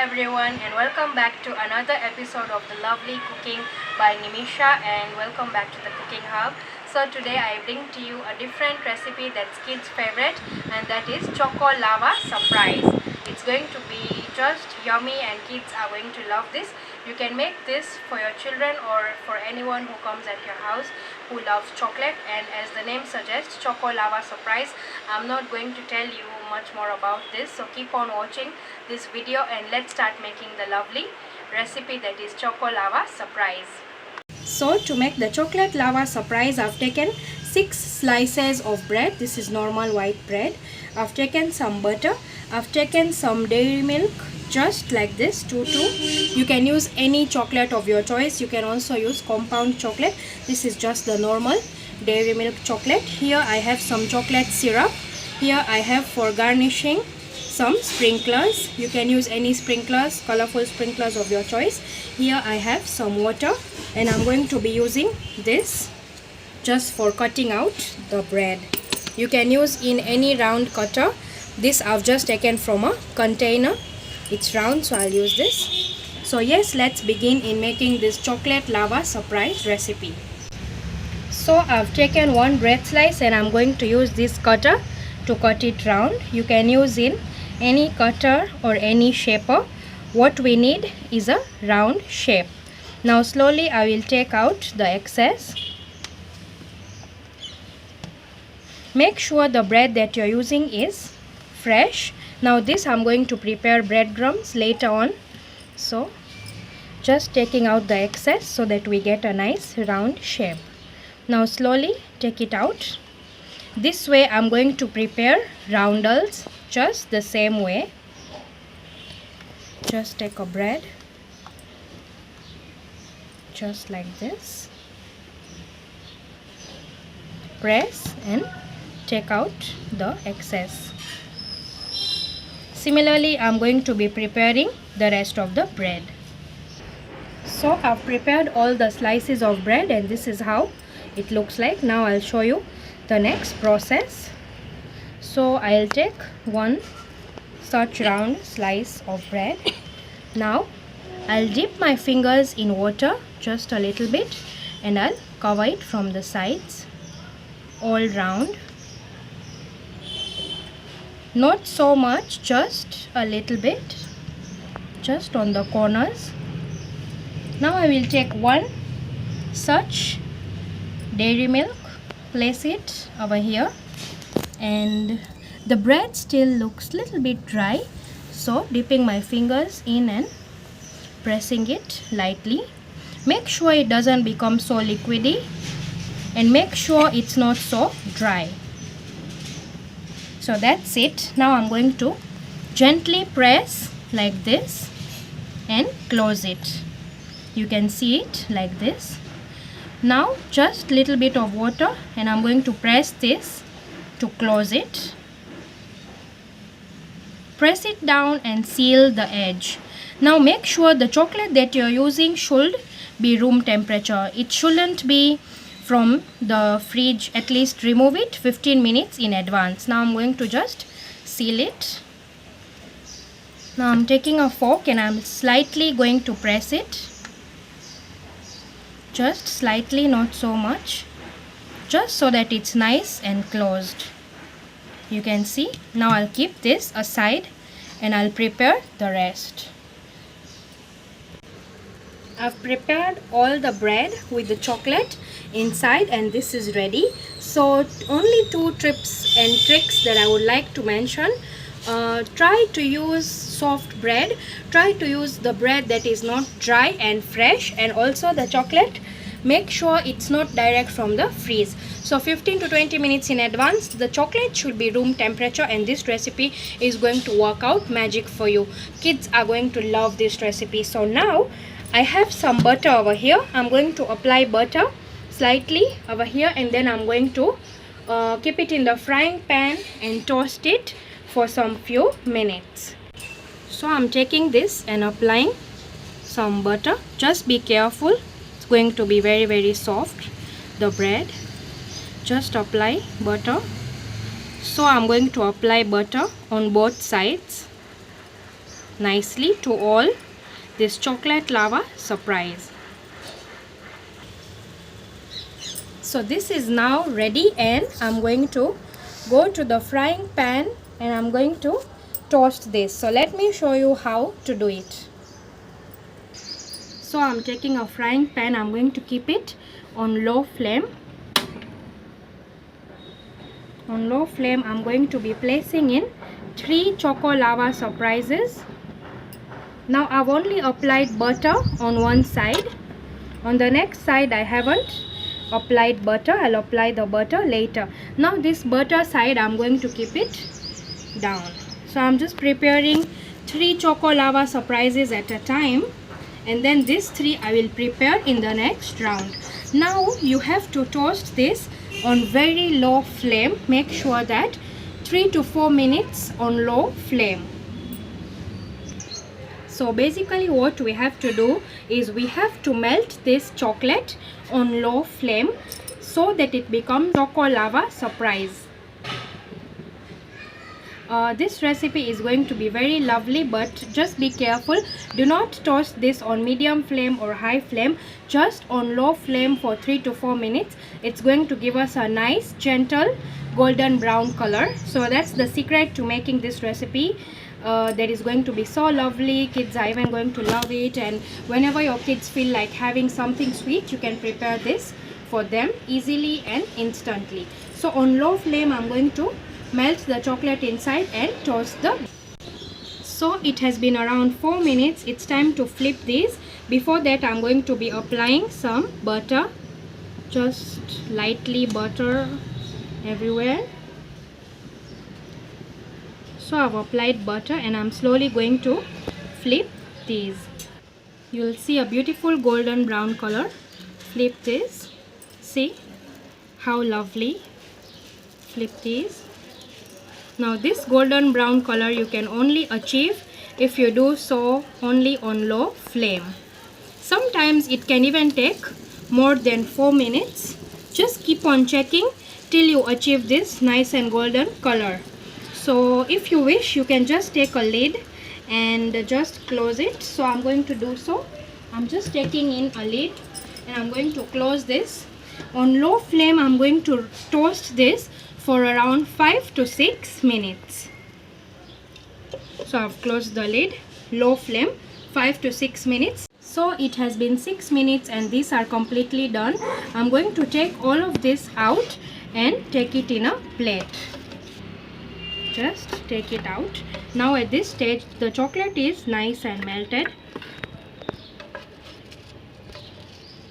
everyone, and welcome back to another episode of the lovely Cooking by Nimisha, and welcome back to the Cooking Hub. So today I bring to you a different recipe that's kids favorite, and that is Choco Lava Surprise. It's going to be just yummy and kids are going to love this. You can make this for your children or for anyone who comes at your house who loves chocolate, and as the name suggests, Choco Lava Surprise. I'm not going to tell you much more about this, so keep on watching this video and let's start making the lovely recipe that is Choco Lava Surprise. So to make the chocolate lava surprise, I've taken 6 slices of bread. This is normal white bread. I've taken some butter. I've taken some dairy milk, just like this, 2. You can use any chocolate of your choice. You can also use compound chocolate. This is just the normal dairy milk chocolate. Here I have some chocolate syrup. Here I have, for garnishing, some sprinklers. You can use any sprinklers, colorful sprinklers of your choice. Here I have some water, and I'm going to be using this just for cutting out the bread. You can use in any round cutter. This I've just taken from a container. It's round, so I'll use this. So yes, let's begin in making this chocolate lava surprise recipe. So I've taken 1 bread slice and I'm going to use this cutter to cut it round. You can use in any cutter or any shaper. What we need is a round shape. Now slowly I will take out the excess. Make sure the bread that you're using is fresh. Now this I'm going to prepare breadcrumbs later on. So just taking out the excess so that we get a nice round shape. Now slowly take it out. This way I'm going to prepare roundels just the same way. Just take a bread, just like this. Press and take out the excess. Similarly, I'm going to be preparing the rest of the bread. So I've prepared all the slices of bread and this is how it looks like. Now I'll show you the next process. So I'll take 1 such round slice of bread. Now I'll dip my fingers in water just a little bit and I'll cover it from the sides all round. Not so much, just a little bit, just on the corners. Now I will take 1 such dairy milk, place it over here, and the bread still looks a little bit dry, so dipping my fingers in and pressing it lightly. Make sure it doesn't become so liquidy and make sure it's not so dry. So that's it. Now I'm going to gently press like this and close it. You can see it like this. Now just little bit of water and I'm going to press this to close it. Press it down and seal the edge. Now make sure the chocolate that you're using should be room temperature. It shouldn't be from the fridge. At least remove it 15 minutes in advance. Now I'm going to just seal it. Now I'm taking a fork and I'm slightly going to press it. Just slightly, not so much. Just so that it's nice and closed. You can see. Now I'll keep this aside and I'll prepare the rest. I've prepared all the bread with the chocolate inside and this is ready. So only 2 tips and tricks that I would like to mention. Try to use soft bread. Try to use the bread that is not dry and fresh, and also the chocolate, make sure it's not direct from the freeze. So 15 to 20 minutes in advance, the chocolate should be room temperature, and this recipe is going to work out magic for you. Kids are going to love this recipe. So now I have some butter over here. I'm going to apply butter slightly over here and then I'm going to keep it in the frying pan and toast it for some few minutes. So I'm taking this and applying some butter. Just be careful, it's going to be very soft, the bread. Just apply butter. So I'm going to apply butter on both sides. nicely to all this chocolate lava surprise. So this is now ready, and I'm going to go to the frying pan and I'm going to toast this. So let me show you how to do it. So I'm taking a frying pan. I'm going to keep it on low flame. On low flame, I'm going to be placing in 3 choco lava surprises. Now I've only applied butter on one side. On the next side I haven't applied butter. I'll apply the butter later. Now this butter side I'm going to keep it down. So I'm just preparing 3 choco lava surprises at a time, and then these 3 I will prepare in the next round. Now you have to toast this on very low flame. Make sure that 3 to 4 minutes on low flame. So basically what we have to do is we have to melt this chocolate on low flame so that it becomes choco lava surprise. This recipe is going to be very lovely, but just be careful. Do not toast this on medium flame or high flame, just on low flame for 3 to 4 minutes. It's going to give us a nice gentle golden brown color. So that's the secret to making this recipe. That is going to be so lovely. Kids are even going to love it, and whenever your kids feel like having something sweet, you can prepare this for them easily and instantly. So on low flame I'm going to melt the chocolate inside and toast them. So it has been around 4 minutes. It's time to flip these. Before that I'm going to be applying some butter, just lightly butter everywhere. So I've applied butter and I'm slowly going to flip these. You'll see a beautiful golden brown color. Flip this. See how lovely. Flip these. Now this golden brown color you can only achieve if you do so only on low flame. Sometimes it can even take more than 4 minutes. Just keep on checking till you achieve this nice and golden color. So if you wish, you can just take a lid and just close it. So I'm going to do so. I'm just taking in a lid and I'm going to close this. On low flame I'm going to toast this for around 5 to 6 minutes. So I've closed the lid, low flame, 5 to 6 minutes. So it has been 6 minutes and these are completely done. I'm going to take all of this out and take it in a plate. Just take it out. Now at this stage the chocolate is nice and melted.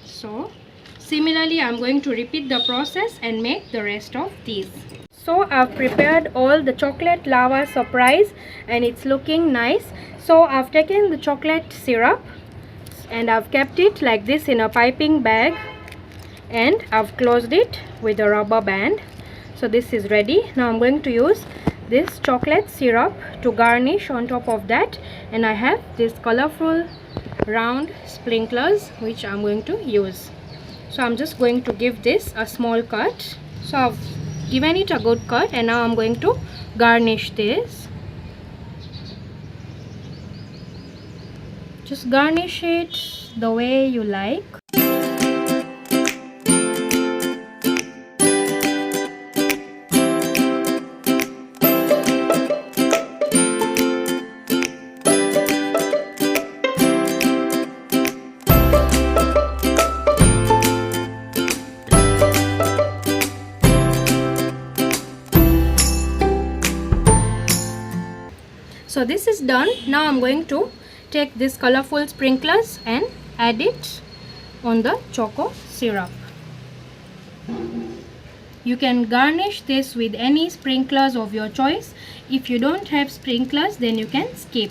So similarly I'm going to repeat the process and make the rest of these. So I've prepared all the chocolate lava surprise and it's looking nice. So I've taken the chocolate syrup and I've kept it like this in a piping bag and I've closed it with a rubber band. So this is ready. Now I'm going to use this chocolate syrup to garnish on top of that, and I have these colorful round sprinklers which I'm going to use. So I'm just going to give this a small cut. So I've given it a good cut and now I'm going to garnish this. Just garnish it the way you like. So this is done. Now I'm going to take these colorful sprinklers and add it on the choco syrup. You can garnish this with any sprinklers of your choice. If you don't have sprinklers, then you can skip.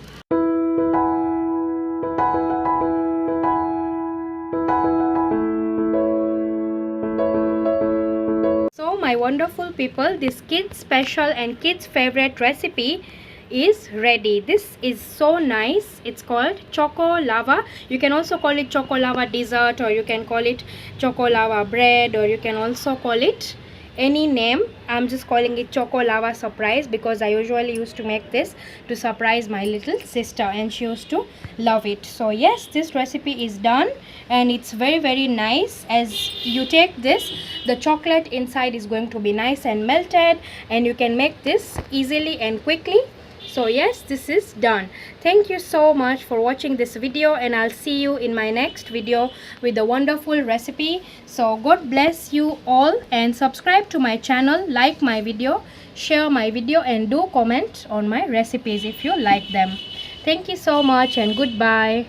So my wonderful people, this kids special and kids favorite recipe is ready. This is so nice. It's called choco lava. You can also call it choco lava dessert, or you can call it choco lava bread, or you can also call it any name. I'm just calling it Choco Lava Surprise because I usually used to make this to surprise my little sister and she used to love it. So yes, this recipe is done and it's very nice. As you take this, the chocolate inside is going to be nice and melted, and you can make this easily and quickly. So yes, this is done. Thank you so much for watching this video, and I'll see you in my next video with a wonderful recipe. So God bless you all, and subscribe to my channel, like my video, share my video, and do comment on my recipes if you like them. Thank you so much and goodbye.